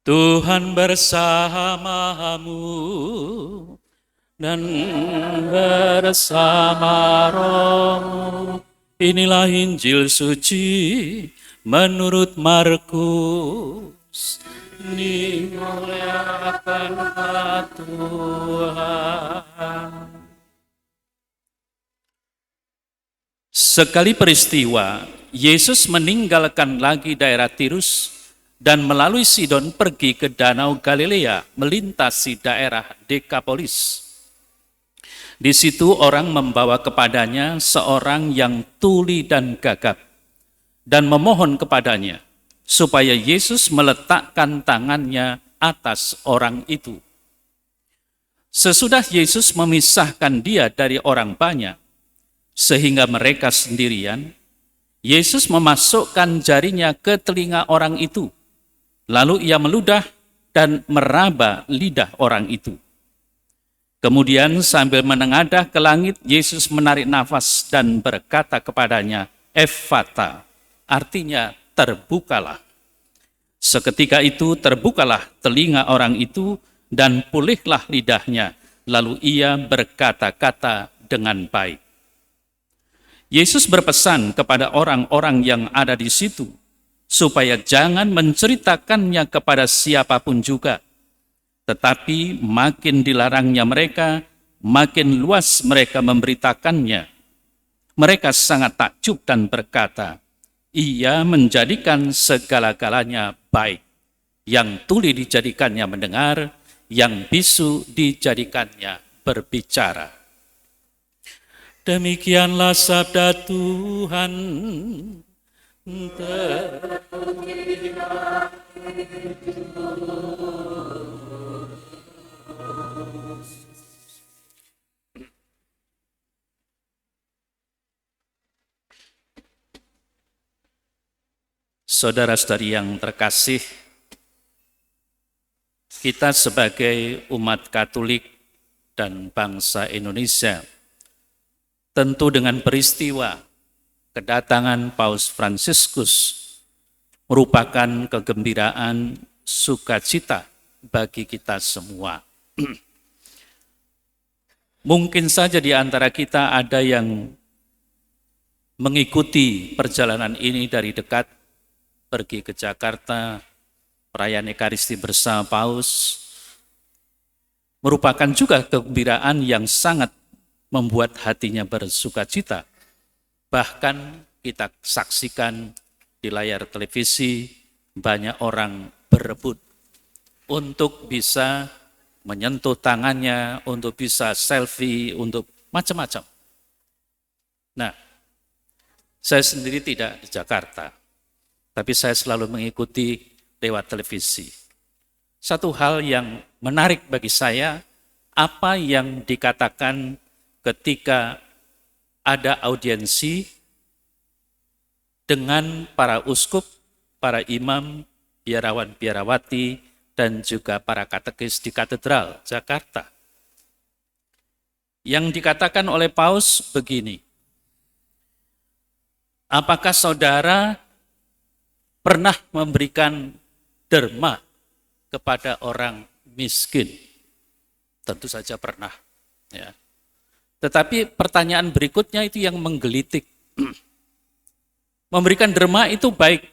Tuhan bersamamu dan bersama rohmu. Inilah Injil suci menurut Markus. Dimuliakanlah Tuhan. Sekali peristiwa, Yesus meninggalkan lagi daerah Tirus dan melalui Sidon pergi ke Danau Galilea, melintasi daerah Dekapolis. Di situ orang membawa kepadanya seorang yang tuli dan gagap, dan memohon kepadanya supaya Yesus meletakkan tangannya atas orang itu. Sesudah Yesus memisahkan dia dari orang banyak, sehingga mereka sendirian, Yesus memasukkan jarinya ke telinga orang itu. Lalu ia meludah dan meraba lidah orang itu. Kemudian sambil menengadah ke langit, Yesus menarik nafas dan berkata kepadanya, Ephata, artinya terbukalah. Seketika itu terbukalah telinga orang itu dan pulihlah lidahnya. Lalu ia berkata-kata dengan baik. Yesus berpesan kepada orang-orang yang ada di situ, supaya jangan menceritakannya kepada siapapun juga. Tetapi makin dilarangnya mereka, makin luas mereka memberitakannya. Mereka sangat takjub dan berkata, Ia menjadikan segala-galanya baik. Yang tuli dijadikannya mendengar, yang bisu dijadikannya berbicara. Demikianlah sabda Tuhan. Saudara-saudari yang terkasih, kita sebagai umat Katolik dan bangsa Indonesia, tentu dengan peristiwa kedatangan Paus Fransiskus merupakan kegembiraan sukacita bagi kita semua. Mungkin saja di antara kita ada yang mengikuti perjalanan ini dari dekat, pergi ke Jakarta, perayaan Ekaristi bersama Paus, merupakan juga kegembiraan yang sangat membuat hatinya bersukacita. Bahkan kita saksikan di layar televisi banyak orang berebut untuk bisa menyentuh tangannya, untuk bisa selfie, untuk macam-macam. Nah, saya sendiri tidak di Jakarta, tapi saya selalu mengikuti lewat televisi. Satu hal yang menarik bagi saya, apa yang dikatakan ketika ada audiensi dengan para uskup, para imam, biarawan-biarawati, dan juga para katekis di Katedral Jakarta. Yang dikatakan oleh Paus begini, apakah saudara pernah memberikan derma kepada orang miskin? Tentu saja pernah. Ya. Tetapi pertanyaan berikutnya itu yang menggelitik. Memberikan derma itu baik.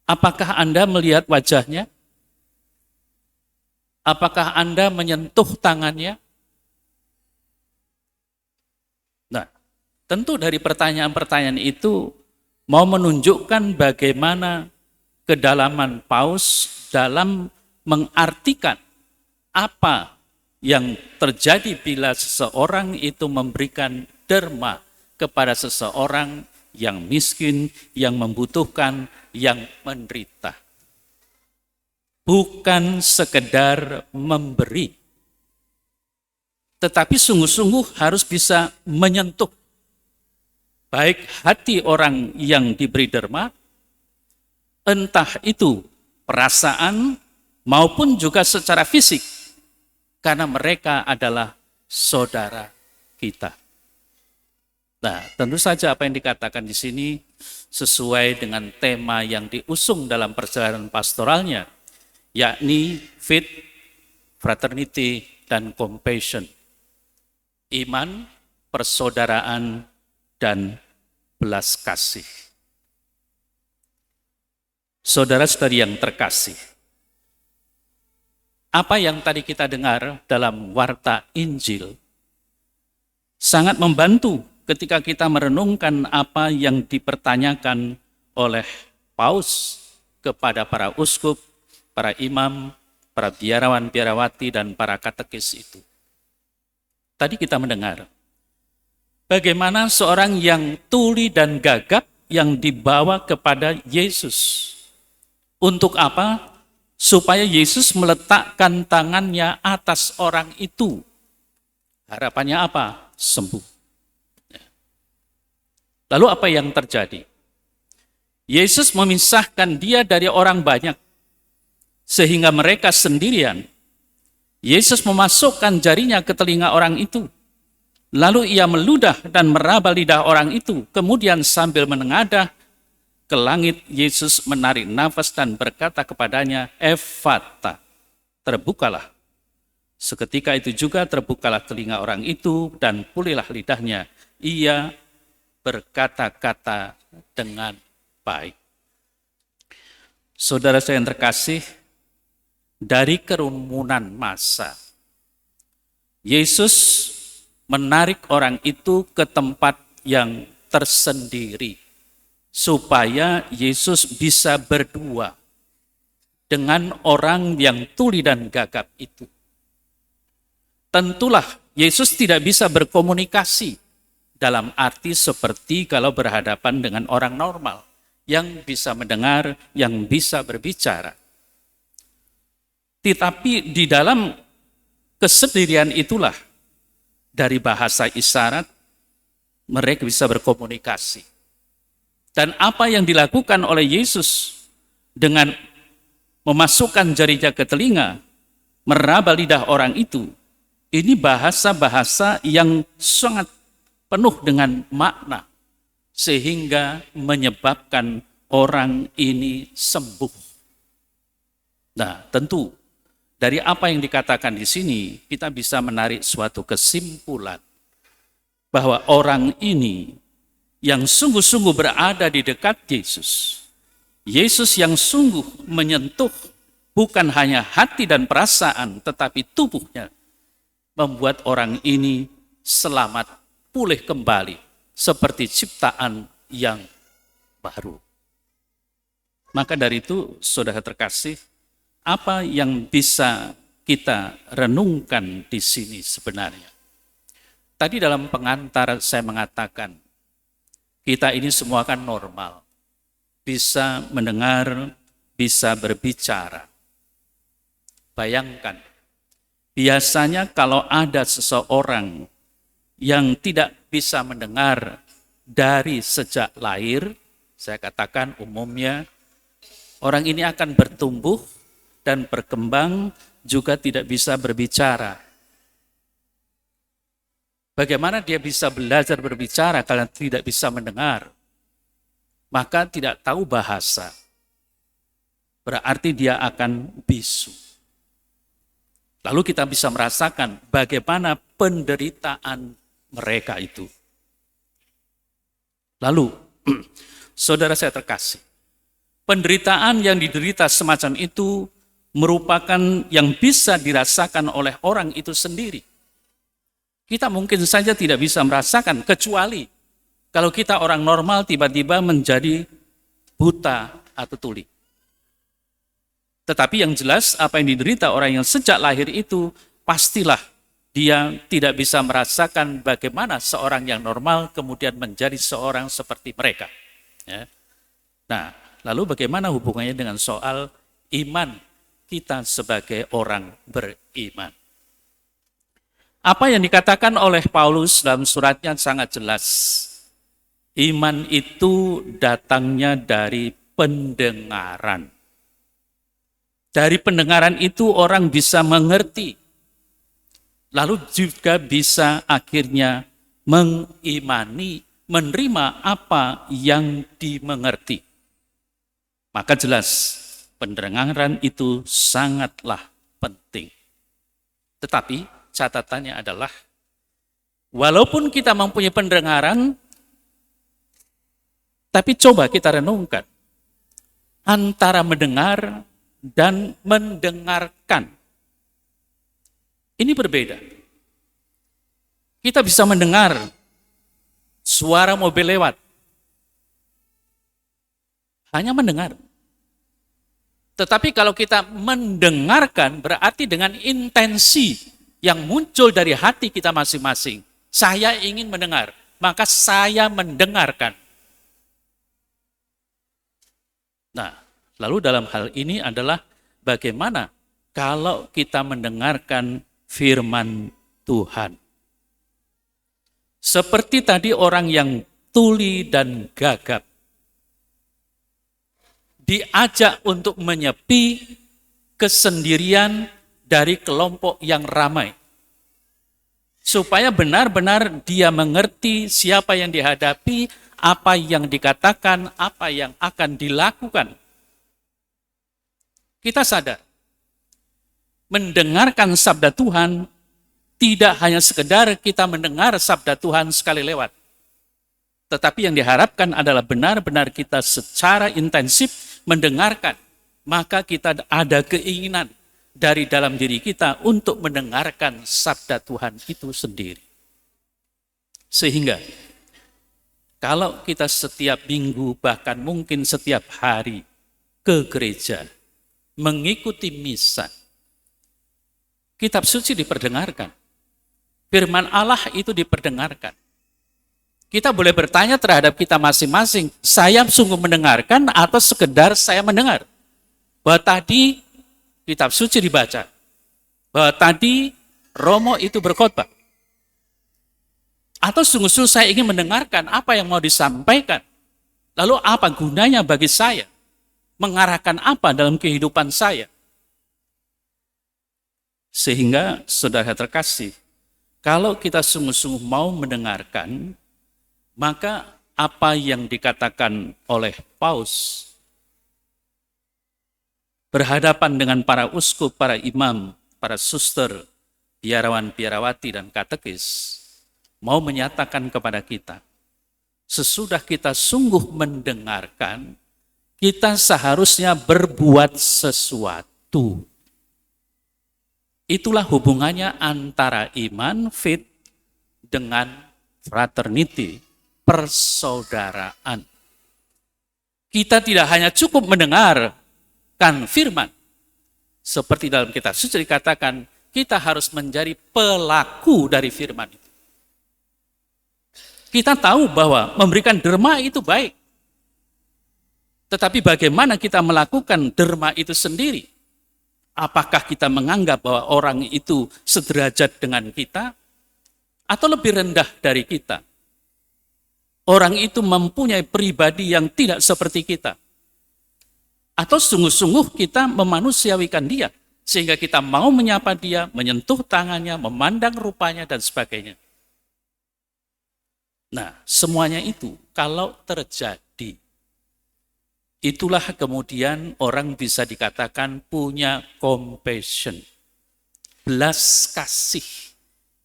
Apakah Anda melihat wajahnya? Apakah Anda menyentuh tangannya? Nah, tentu dari pertanyaan-pertanyaan itu mau menunjukkan bagaimana kedalaman Paus dalam mengartikan apa yang terjadi bila seseorang itu memberikan derma kepada seseorang yang miskin, yang membutuhkan, yang menderita. Bukan sekedar memberi, tetapi sungguh-sungguh harus bisa menyentuh baik hati orang yang diberi derma, entah itu perasaan maupun juga secara fisik, karena mereka adalah saudara kita. Nah, tentu saja apa yang dikatakan di sini sesuai dengan tema yang diusung dalam perjalanan pastoralnya, yakni faith, fraternity, dan compassion. Iman, persaudaraan, dan belas kasih. Saudara-saudari yang terkasih, apa yang tadi kita dengar dalam warta Injil sangat membantu ketika kita merenungkan apa yang dipertanyakan oleh Paus kepada para uskup, para imam, para biarawan, biarawati, dan para katekis itu. Tadi kita mendengar bagaimana seorang yang tuli dan gagap yang dibawa kepada Yesus. Untuk apa? Supaya Yesus meletakkan tangannya atas orang itu. Harapannya apa? Sembuh. Lalu apa yang terjadi? Yesus memisahkan dia dari orang banyak, sehingga mereka sendirian. Yesus memasukkan jarinya ke telinga orang itu. Lalu ia meludah dan meraba lidah orang itu. Kemudian sambil menengadah ke langit, Yesus menarik nafas dan berkata kepadanya, Ephata, terbukalah. Seketika itu juga terbukalah telinga orang itu dan pulihlah lidahnya. Ia berkata-kata dengan baik. Saudara saya yang terkasih, dari kerumunan massa, Yesus menarik orang itu ke tempat yang tersendiri, supaya Yesus bisa berdua dengan orang yang tuli dan gagap itu. Tentulah Yesus tidak bisa berkomunikasi dalam arti seperti kalau berhadapan dengan orang normal yang bisa mendengar, yang bisa berbicara. Tetapi di dalam kesendirian itulah dari bahasa isyarat mereka bisa berkomunikasi. Dan apa yang dilakukan oleh Yesus dengan memasukkan jarinya ke telinga, meraba lidah orang itu, ini bahasa-bahasa yang sangat penuh dengan makna, sehingga menyebabkan orang ini sembuh. Nah, tentu dari apa yang dikatakan di sini, kita bisa menarik suatu kesimpulan bahwa orang ini yang sungguh-sungguh berada di dekat Yesus. Yesus yang sungguh menyentuh bukan hanya hati dan perasaan, tetapi tubuhnya, membuat orang ini selamat, pulih kembali, seperti ciptaan yang baru. Maka dari itu, saudara terkasih, apa yang bisa kita renungkan di sini sebenarnya? Tadi dalam pengantar saya mengatakan, kita ini semua kan normal, bisa mendengar, bisa berbicara. Bayangkan, biasanya kalau ada seseorang yang tidak bisa mendengar dari sejak lahir, saya katakan umumnya, orang ini akan bertumbuh dan berkembang juga tidak bisa berbicara. Bagaimana dia bisa belajar berbicara kalau tidak bisa mendengar? Maka tidak tahu bahasa. Berarti dia akan bisu. Lalu kita bisa merasakan bagaimana penderitaan mereka itu. Lalu, saudara saya terkasih, penderitaan yang diderita semacam itu merupakan yang bisa dirasakan oleh orang itu sendiri. Kita mungkin saja tidak bisa merasakan, kecuali kalau kita orang normal tiba-tiba menjadi buta atau tuli. Tetapi yang jelas apa yang diderita orang yang sejak lahir itu, pastilah dia tidak bisa merasakan bagaimana seorang yang normal kemudian menjadi seorang seperti mereka. Ya. Nah, lalu bagaimana hubungannya dengan soal iman kita sebagai orang beriman? Apa yang dikatakan oleh Paulus dalam suratnya sangat jelas. Iman itu datangnya dari pendengaran. Dari pendengaran itu orang bisa mengerti. Lalu juga bisa akhirnya mengimani menerima apa yang dimengerti. Maka jelas pendengaran itu sangatlah penting. Tetapi catatannya adalah, walaupun kita mempunyai pendengaran, tapi coba kita renungkan antara mendengar dan mendengarkan. Ini berbeda. Kita bisa mendengar suara mobil lewat, hanya mendengar. Tetapi kalau kita mendengarkan, berarti dengan intensi yang muncul dari hati kita masing-masing. Saya ingin mendengar, maka saya mendengarkan. Nah, lalu dalam hal ini adalah bagaimana kalau kita mendengarkan firman Tuhan. Seperti tadi orang yang tuli dan gagap, diajak untuk menyepi kesendirian dari kelompok yang ramai. Supaya benar-benar dia mengerti siapa yang dihadapi, apa yang dikatakan, apa yang akan dilakukan. Kita sadar, mendengarkan sabda Tuhan tidak hanya sekedar kita mendengar sabda Tuhan sekali lewat. Tetapi yang diharapkan adalah benar-benar kita secara intensif mendengarkan. Maka kita ada keinginan dari dalam diri kita untuk mendengarkan sabda Tuhan itu sendiri. Sehingga kalau kita setiap minggu, bahkan mungkin setiap hari ke gereja, mengikuti misa, kitab suci diperdengarkan. Firman Allah itu diperdengarkan. Kita boleh bertanya terhadap kita masing-masing, saya sungguh mendengarkan atau sekedar saya mendengar? Bahwa tadi kitab suci dibaca, bahwa tadi Romo itu berkhotbah. Atau sungguh-sungguh saya ingin mendengarkan apa yang mau disampaikan. Lalu apa gunanya bagi saya? Mengarahkan apa dalam kehidupan saya? Sehingga saudara terkasih, kalau kita sungguh-sungguh mau mendengarkan, maka apa yang dikatakan oleh Paus berhadapan dengan para uskup, para imam, para suster, biarawan, biarawati, dan katekis, mau menyatakan kepada kita, sesudah kita sungguh mendengarkan, kita seharusnya berbuat sesuatu. Itulah hubungannya antara iman, faith, dengan fraternity, persaudaraan. Kita tidak hanya cukup mendengarkan firman. Seperti dalam kitab suci dikatakan, kita harus menjadi pelaku dari firman itu. Kita tahu bahwa memberikan derma itu baik. Tetapi bagaimana kita melakukan derma itu sendiri? Apakah kita menganggap bahwa orang itu sederajat dengan kita? Atau lebih rendah dari kita? Orang itu mempunyai pribadi yang tidak seperti kita. Atau sungguh-sungguh kita memanusiawikan dia, sehingga kita mau menyapa dia, menyentuh tangannya, memandang rupanya, dan sebagainya. Nah, semuanya itu kalau terjadi, itulah kemudian orang bisa dikatakan punya compassion, belas kasih,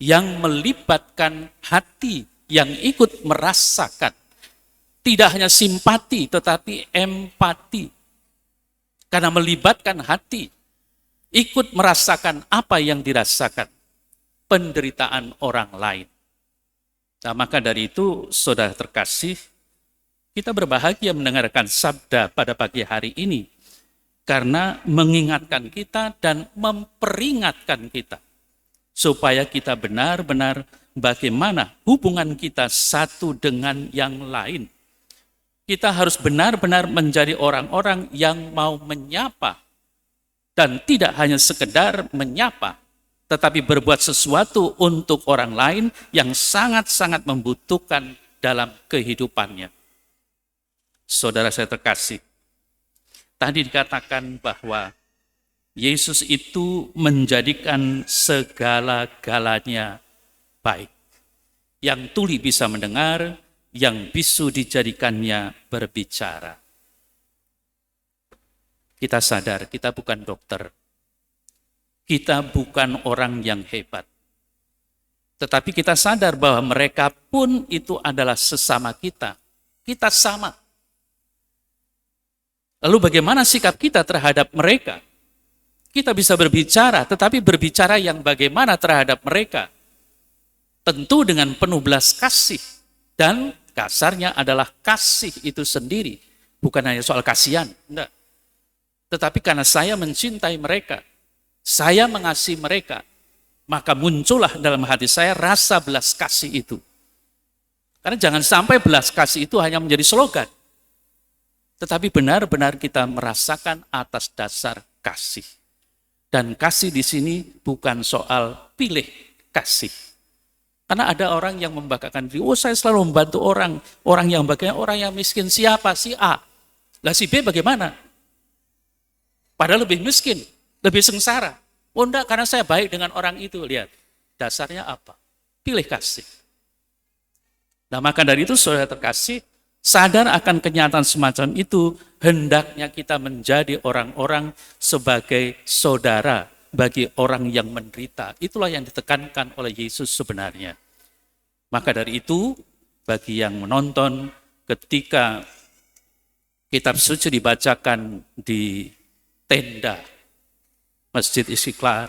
yang melibatkan hati yang ikut merasakan, tidak hanya simpati tetapi empati, karena melibatkan hati, ikut merasakan apa yang dirasakan, penderitaan orang lain. Nah, maka dari itu, saudara terkasih, kita berbahagia mendengarkan sabda pada pagi hari ini, karena mengingatkan kita dan memperingatkan kita, supaya kita benar-benar bagaimana hubungan kita satu dengan yang lain. Kita harus benar-benar menjadi orang-orang yang mau menyapa, dan tidak hanya sekedar menyapa, tetapi berbuat sesuatu untuk orang lain yang sangat-sangat membutuhkan dalam kehidupannya. Saudara saya terkasih, tadi dikatakan bahwa Yesus itu menjadikan segala-galanya baik. Yang tuli bisa mendengar, yang bisu dijadikannya berbicara. Kita sadar kita bukan dokter. Kita bukan orang yang hebat. Tetapi kita sadar bahwa mereka pun itu adalah sesama kita. Kita sama. Lalu bagaimana sikap kita terhadap mereka? Kita bisa berbicara, tetapi berbicara yang bagaimana terhadap mereka? Tentu dengan penuh belas kasih. Dan kasarnya adalah kasih itu sendiri. Bukan hanya soal kasihan, enggak. Tetapi karena saya mencintai mereka, saya mengasihi mereka, maka muncullah dalam hati saya rasa belas kasih itu. Karena jangan sampai belas kasih itu hanya menjadi slogan. Tetapi benar-benar kita merasakan atas dasar kasih. Dan kasih di sini bukan soal pilih kasih. Karena ada orang yang membanggakan diri, oh saya selalu membantu orang. Orang yang bagaimana? Orang yang miskin siapa? Si A. Lah si B bagaimana? Padahal lebih miskin, lebih sengsara. Oh enggak, karena saya baik dengan orang itu. Lihat, dasarnya apa? Pilih kasih. Nah maka dari itu saudara terkasih, sadar akan kenyataan semacam itu, hendaknya kita menjadi orang-orang sebagai saudara bagi orang yang menderita. Itulah yang ditekankan oleh Yesus sebenarnya. Maka dari itu, bagi yang menonton, ketika kitab suci dibacakan di tenda Masjid Istiqlal,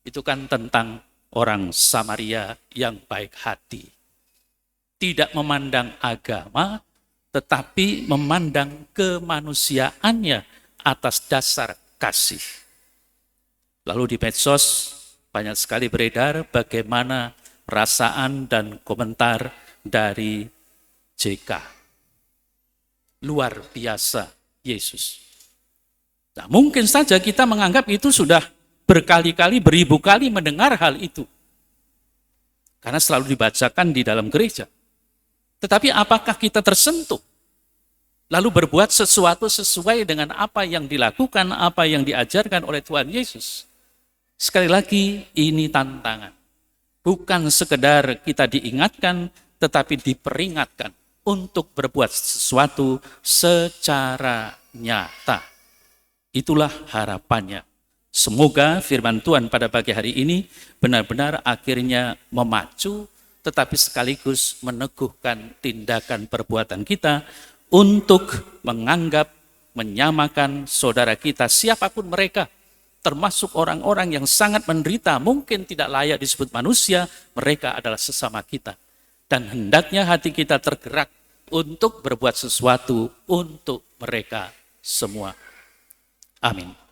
itu kan tentang orang Samaria yang baik hati. Tidak memandang agama, tetapi memandang kemanusiaannya atas dasar kasih. Lalu di medsos banyak sekali beredar bagaimana perasaan dan komentar dari JK. Luar biasa Yesus. Nah, mungkin saja kita menganggap itu sudah berkali-kali, beribu kali mendengar hal itu. Karena selalu dibacakan di dalam gereja. Tetapi apakah kita tersentuh? Lalu berbuat sesuatu sesuai dengan apa yang dilakukan, apa yang diajarkan oleh Tuhan Yesus. Sekali lagi, ini tantangan. Bukan sekedar kita diingatkan, tetapi diperingatkan untuk berbuat sesuatu secara nyata. Itulah harapannya. Semoga firman Tuhan pada pagi hari ini benar-benar akhirnya memacu, tetapi sekaligus meneguhkan tindakan perbuatan kita untuk menganggap, menyamakan saudara kita, siapapun mereka, termasuk orang-orang yang sangat menderita, mungkin tidak layak disebut manusia, mereka adalah sesama kita. Dan hendaknya hati kita tergerak untuk berbuat sesuatu untuk mereka semua. Amin.